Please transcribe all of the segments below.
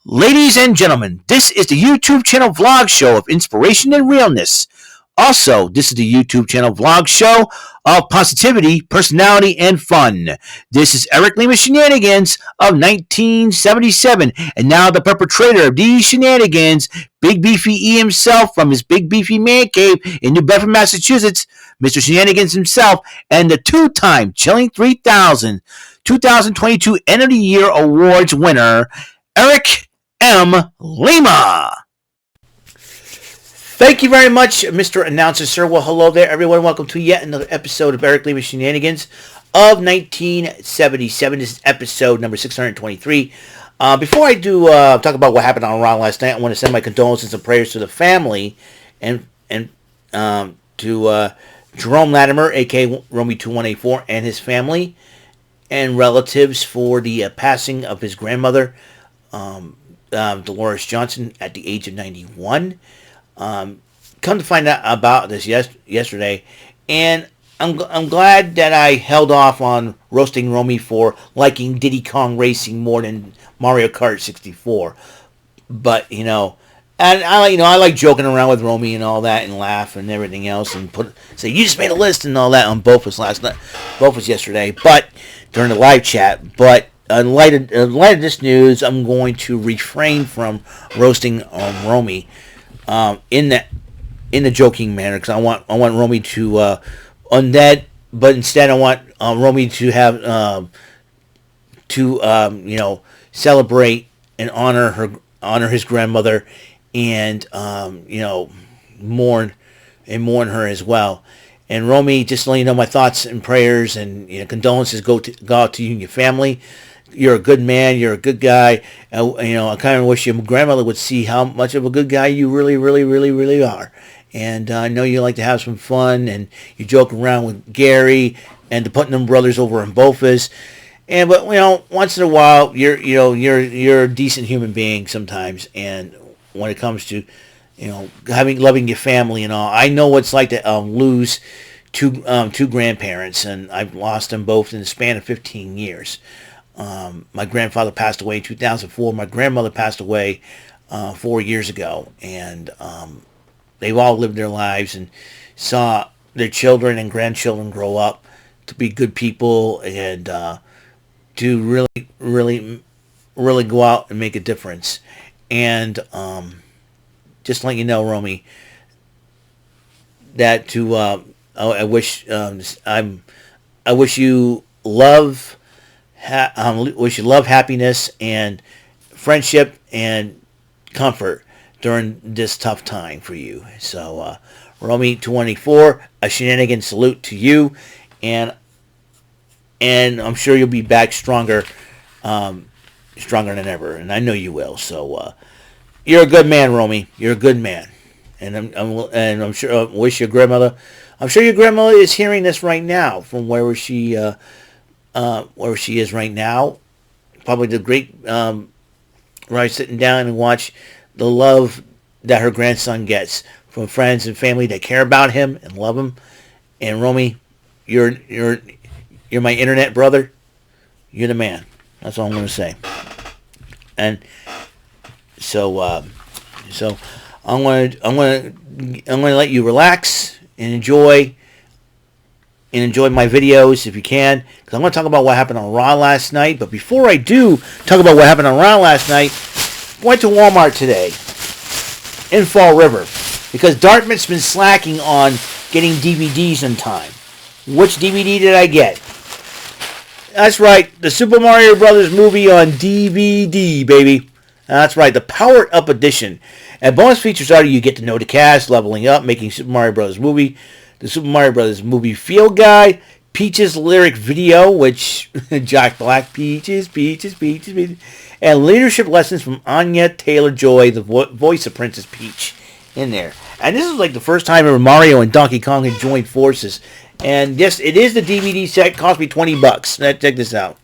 Ladies and gentlemen, this is the YouTube channel vlog show of inspiration and realness. Also, this is the YouTube channel vlog show of positivity, personality, and fun. This is Eric Lima Shenanigans of 1977, and now the perpetrator of these shenanigans, Big Beefy E himself from his Big Beefy Man Cave in New Bedford, Massachusetts, Mr. Shenanigans himself, and the two-time Chilling 3000 2022 End of the Year Awards winner, Eric M. Lima. Thank you very much, Mr. Announcer, sir. Well, hello there, everyone. Welcome to yet another episode of Eric Lima Shenanigans of 1977. This is episode number 623. Before I do talk about what happened on Raw last night, I want to send my condolences and prayers to the family and to Jerome Latimer, a.k.a. Romy 2184, and his family and relatives for the passing of his grandmother, Dolores Johnson, at the age of 91. Come to find out about this yesterday, and I'm glad that I held off on roasting Romy for liking Diddy Kong Racing more than Mario Kart 64. But and I like joking around with Romy and all that, and laugh and everything else, and say you just made a list and all that on both of us yesterday, but during the live chat. But in light of this news, I'm going to refrain from roasting Romy in the joking manner, because I want Romy to undead, but instead I want Romy to have celebrate and honor his grandmother, and mourn her as well. And Romy, just to let you know, my thoughts and prayers and condolences go out to you and your family. You're a good man. You're a good guy. I kind of wish your grandmother would see how much of a good guy you really, really, really, really are. And I know you like to have some fun, and you joke around with Gary and the Putnam brothers over in Bofus. But once in a while, you're a decent human being sometimes. And when it comes to loving your family and all, I know what it's like to lose two grandparents, and I've lost them both in the span of 15 years. My grandfather passed away in 2004. My grandmother passed away 4 years ago, and they've all lived their lives and saw their children and grandchildren grow up to be good people, and to really, really, really go out and make a difference. And just to let you know, Romy, that I wish you love. Wish you love, happiness, and friendship, and comfort during this tough time for you. So, Romy 24, a shenanigan salute to you, and I'm sure you'll be back stronger than ever, and I know you will. So, you're a good man, Romy. You're a good man, and I'm sure. Wish your grandmother. I'm sure your grandmother is hearing this right now from where she is right now. Probably the great, right, sitting down and watch the love that her grandson gets from friends and family that care about him and love him. And Romy, you're my internet brother. You're the man. That's all I'm going to say. And so I'm going to let you relax and enjoy my videos if you can, because I'm going to talk about what happened on Raw last night. But before I do talk about what happened on Raw last night, I went to Walmart today in Fall River, because Dartmouth's been slacking on getting DVDs in time. Which DVD did I get? That's right, the Super Mario Brothers movie on DVD, baby. That's right, the Powered Up Edition. And bonus features are you get to know the cast, leveling up, making Super Mario Brothers movie, the Super Mario Brothers movie field guide, Peach's lyric video, which Jack Black, Peaches, Peaches, Peaches, Peaches, and leadership lessons from Anya Taylor-Joy, the voice of Princess Peach, in there. And this is like the first time ever Mario and Donkey Kong had joined forces. And yes, it is the DVD set. Cost me $20. Check this out.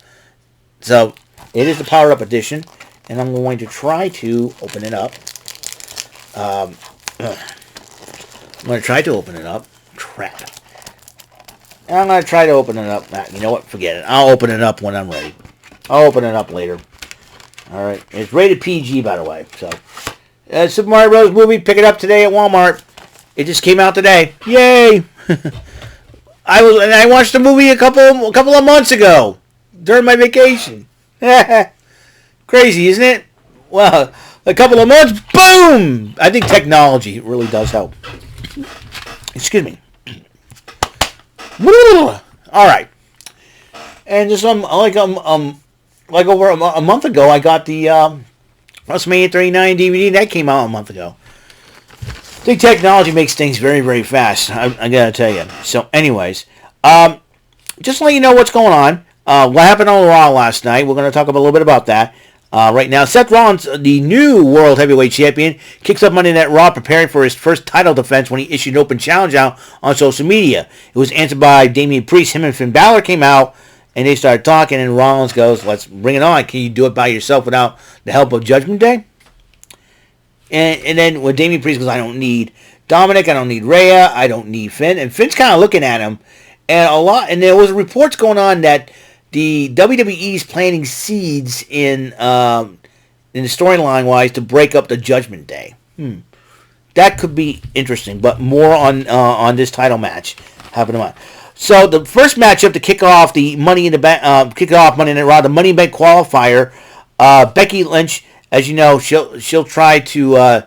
So it is the Power Up Edition, and I'm going to try to open it up. I'm going to try to open it up. Crap. I'm going to try to open it up. You know what? Forget it. I'll open it up when I'm ready. I'll open it up later. All right. It's rated PG, by the way. So, Super Mario Bros. Movie, pick it up today at Walmart. It just came out today. Yay! I watched the movie a couple of months ago during my vacation. Crazy, isn't it? Well, a couple of months, boom! I think technology really does help. Excuse me. All right. And just like over a month ago, I got the WrestleMania 39 DVD that came out a month ago. I think technology makes things very, very fast. I gotta tell you. So, anyways, just to let you know what's going on. What happened on Raw last night? We're gonna talk a little bit about that. Right now, Seth Rollins, the new World Heavyweight Champion, kicks up Monday Night Raw, preparing for his first title defense when he issued an open challenge out on social media. It was answered by Damian Priest. Him and Finn Balor came out, and they started talking, and Rollins goes, "Let's bring it on. Can you do it by yourself without the help of Judgment Day?" And then when Damian Priest goes, "I don't need Dominic, I don't need Rhea, I don't need Finn," and Finn's kind of looking at him, and there was reports going on that the WWE's planting seeds in the storyline wise to break up the Judgment Day. That could be interesting, but more on this title match happening on. So the first matchup to kick off the Money in the Bank, kick off Monday Night Raw, the Money in the Bank qualifier, Becky Lynch. As you know, she'll try to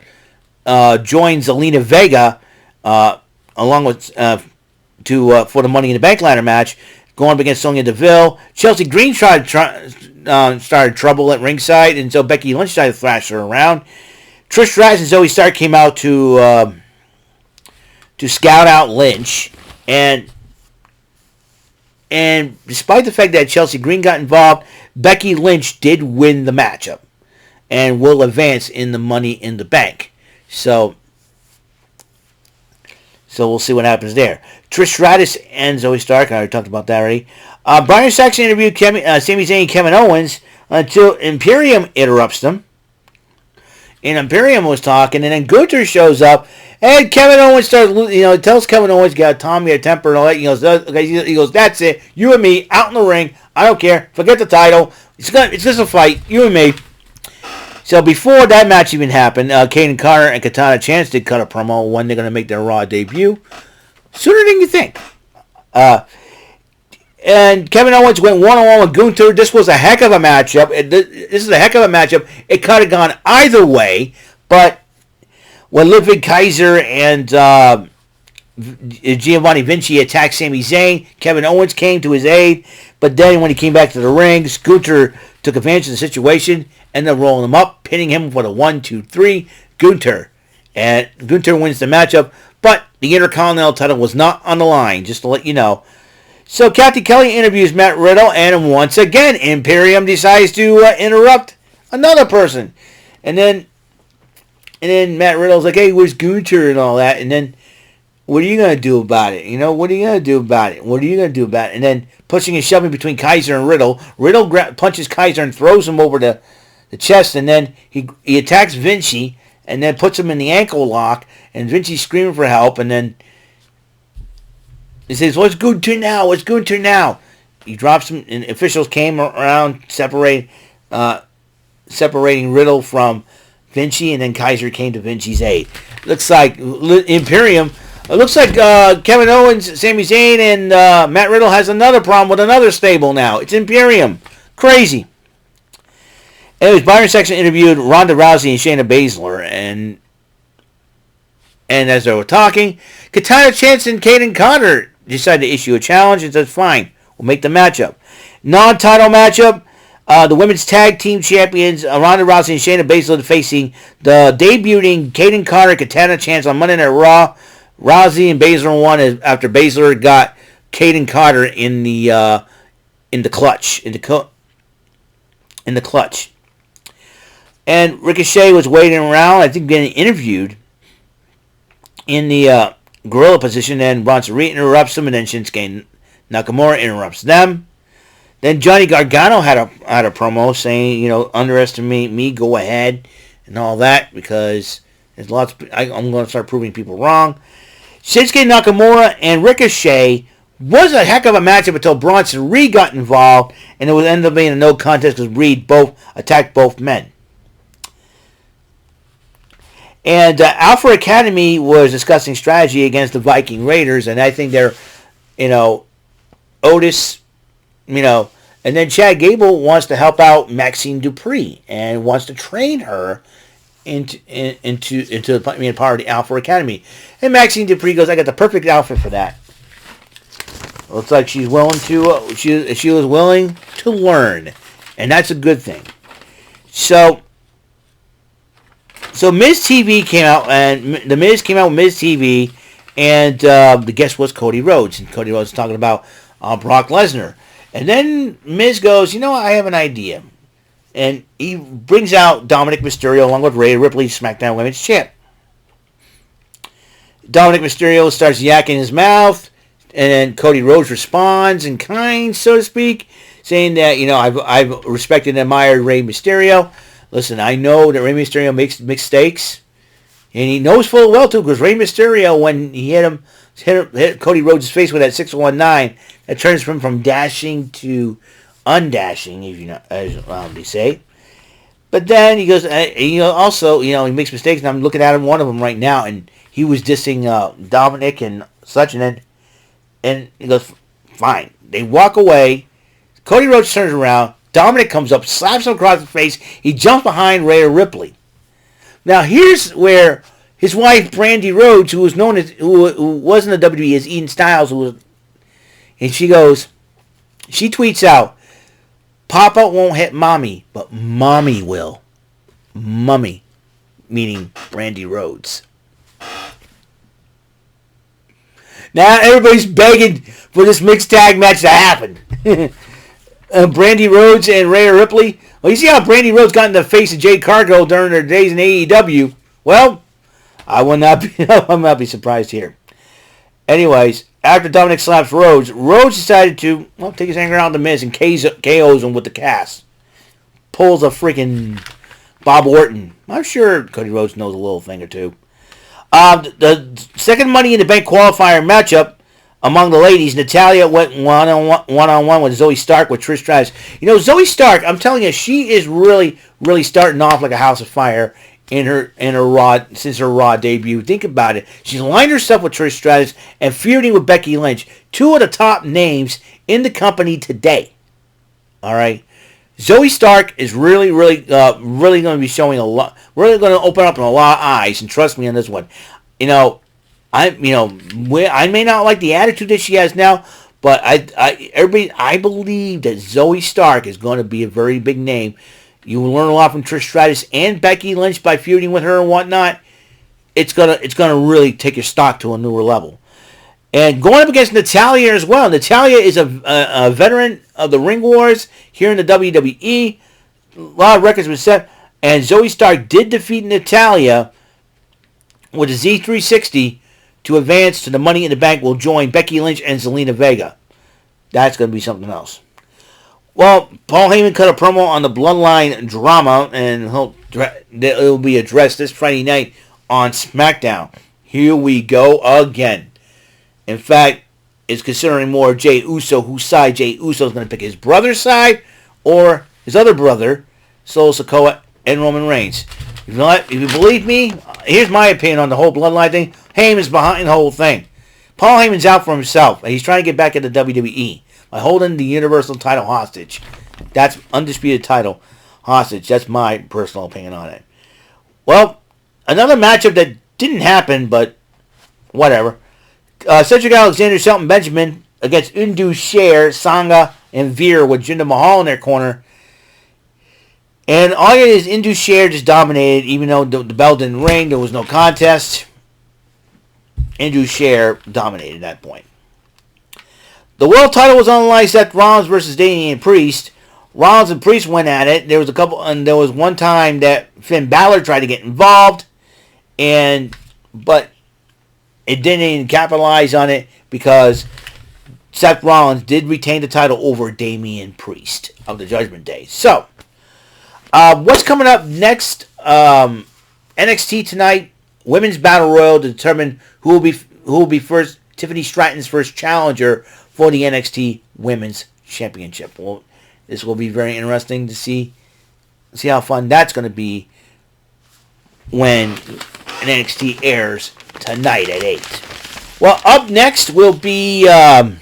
join Zelina Vega along with for the Money in the Bank ladder match, going up against Sonya Deville. Chelsea Green started trouble at ringside, and so Becky Lynch tried to thrash her around. Trish Stratus and Zoe Stark came out to scout out Lynch, and despite the fact that Chelsea Green got involved, Becky Lynch did win the matchup and will advance in the Money in the Bank. So we'll see what happens there. Trish Stratus and Zoe Stark, I already talked about that already. Brian Saxon interviewed Sami Zayn and Kevin Owens until Imperium interrupts them. And Imperium was talking, and then Gunther shows up, and Kevin Owens tells Kevin Owens, "Got Tommy a temper," and all that. He goes, "That's it. You and me out in the ring. I don't care. Forget the title. It's just a fight. You and me." So before that match even happened, Kaden Carter and Katana Chance did cut a promo when they're going to make their Raw debut. Sooner than you think. And Kevin Owens went one-on-one with Gunther. This was a heck of a matchup. This is a heck of a matchup. It could have gone either way, but when Ludwig Kaiser and Giovanni Vinci attacked Sami Zayn, Kevin Owens came to his aid, but then when he came back to the ring, Gunther took advantage of the situation and then rolling him up, pinning him for the 1-2-3, Gunther. And Gunther wins the matchup, but the Intercontinental title was not on the line, just to let you know. So Kathy Kelly interviews Matt Riddle, and once again, Imperium decides to interrupt another person. And then Matt Riddle's like, "Hey, where's Gunther?" and all that. And then, "What are you going to do about it? What are you going to do about it? What are you going to do about it?" And then pushing and shoving between Kaiser and Riddle. Riddle punches Kaiser and throws him over the chest, and then he attacks Vinci and then puts him in the ankle lock, and Vinci's screaming for help, and then he says, "What's Gunther now? What's Gunther now?" He drops him, and officials came around separating Riddle from Vinci, and then Kaiser came to Vinci's aid. Looks like Imperium. It looks like Kevin Owens, Sami Zayn, and Matt Riddle has another problem with another stable now. It's Imperium. Crazy. Anyways, Byron Saxton interviewed Ronda Rousey and Shayna Baszler, and as they were talking, Katana Chance and Kaden Carter decided to issue a challenge and said, "Fine, we'll make the matchup." Non-title matchup, the women's tag team champions Ronda Rousey and Shayna Baszler facing the debuting Kaden Carter, Katana Chance on Monday Night Raw. Rousey and Baszler won after Baszler got Kaden Carter in the clutch. And Ricochet was waiting around, I think, getting interviewed in the gorilla position. Then Bronson Reed interrupts him, and then Shinsuke Nakamura interrupts them. Then Johnny Gargano had a promo saying, "Underestimate me, go ahead," and all that, because there's lots. I'm going to start proving people wrong. Shinsuke Nakamura and Ricochet Was a heck of a matchup until Bronson Reed got involved, and it would end up being a no contest because Reed attacked both men. And Alpha Academy was discussing strategy against the Viking Raiders, and I think they're, Otis, and then Chad Gable wants to help out Maxine Dupree and wants to train her into being part of the Alpha Academy. And Maxine Dupree goes, "I got the perfect outfit for that." Looks like she's willing to. She was willing to learn, and that's a good thing. So Miz TV came out, and the Miz came out with Miz TV, and the guest was Cody Rhodes, and Cody Rhodes was talking about Brock Lesnar, and then Miz goes, I have an idea, and he brings out Dominic Mysterio along with Rhea Ripley, SmackDown Women's Champ. Dominic Mysterio starts yakking his mouth, and then Cody Rhodes responds in kind, so to speak, saying that, I've respected and admired Rey Mysterio. Listen, I know that Rey Mysterio makes mistakes, and he knows full well, too, because Rey Mysterio, when he hit Cody Rhodes' face with that 619, that turns him from dashing to undashing, if as they say. But then he goes, also, he makes mistakes, and I'm looking at him, one of them right now, and he was dissing Dominic and such, and he goes, fine. They walk away. Cody Rhodes turns around. Dominic comes up, slaps him across the face. He jumps behind Rhea Ripley. Now here's where his wife Brandy Rhodes, who was in the WWE as Eden Styles, and she tweets out, "Papa won't hit mommy, but mommy will." Mummy, meaning Brandy Rhodes. Now everybody's begging for this mixed tag match to happen. Brandy Rhodes and Rhea Ripley. Well, you see how Brandy Rhodes got in the face of Jade Cargill during her days in AEW? Well, I will not be surprised here. Anyways, after Dominic slaps Rhodes decided to take his anger out on the Miz and KOs him with the cast. Pulls a freaking Bob Orton. I'm sure Cody Rhodes knows a little thing or two. The second Money in the Bank qualifier matchup among the ladies, Natalya went one-on-one with Zoe Stark with Trish Stratus. Zoe Stark, I'm telling you, she is really, really starting off like a house of fire in her since her Raw debut. Think about it. She's lined herself with Trish Stratus and feuding with Becky Lynch, two of the top names in the company today. All right, Zoe Stark is really, really, really going to be showing a lot. Really going to open up a lot of eyes, and trust me on this one. I may not like the attitude that she has now, but I believe that Zoe Stark is going to be a very big name. You will learn a lot from Trish Stratus and Becky Lynch by feuding with her and whatnot. It's gonna really take your stock to a newer level. And going up against Natalya as well. Natalya is a veteran of the Ring Wars here in the WWE. A lot of records have been set, and Zoe Stark did defeat Natalya with a Z360. To advance to the Money in the Bank will join Becky Lynch and Zelina Vega. That's going to be something else. Well, Paul Heyman cut a promo on the Bloodline drama, and it will be addressed this Friday night on SmackDown. Here we go again. In fact, it's considering more Jey Uso, whose side Jey Uso is going to pick, his brother's side or his other brother, Solo Sikoa and Roman Reigns. If you believe me, here's my opinion on the whole Bloodline thing. Heyman's behind the whole thing. Paul Heyman's out for himself, and he's trying to get back into WWE by holding the Universal title hostage. That's undisputed title hostage. That's my personal opinion on it. Well, another matchup that didn't happen, but whatever. Cedric Alexander, Shelton Benjamin against Undu Sher, Sangha, and Veer with Jinder Mahal in their corner. And all it is, Undu Sher just dominated, even though the bell didn't ring. There was no contest. Undu Sher dominated at that point. The world title was on the line. Seth Rollins versus Damian Priest. Rollins and Priest went at it. There was one time that Finn Balor tried to get involved, but it didn't even capitalize on it because Seth Rollins did retain the title over Damian Priest of the Judgment Day. So, what's coming up next? NXT tonight. Women's Battle Royal to determine who will be first. Tiffany Stratton's first challenger for the NXT Women's Championship. Well, this will be very interesting to see how fun that's going to be when NXT airs tonight at 8. Well, up next will be the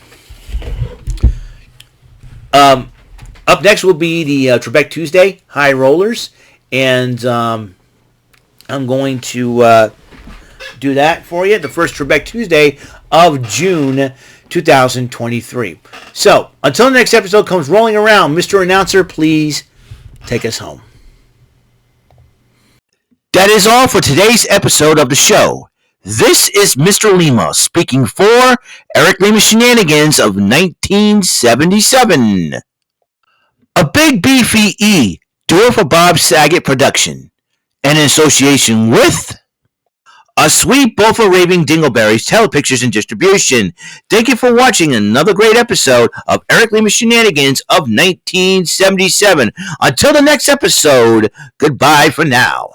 Trebek Tuesday High Rollers, and I'm going to do that for you. The first Trebek Tuesday of June 2023. So, until the next episode comes rolling around, Mr. Announcer, please take us home. That is all for today's episode of the show. This is Mr. Lima speaking for Eric Lima Shenanigans of 1977. A Big Beefy E, do it for Bob Saget production, and in association with A Sweet Bowl for Raving Dingleberries Telepictures and Distribution. Thank you for watching another great episode of Eric Lima Shenanigans of 1977. Until the next episode, goodbye for now.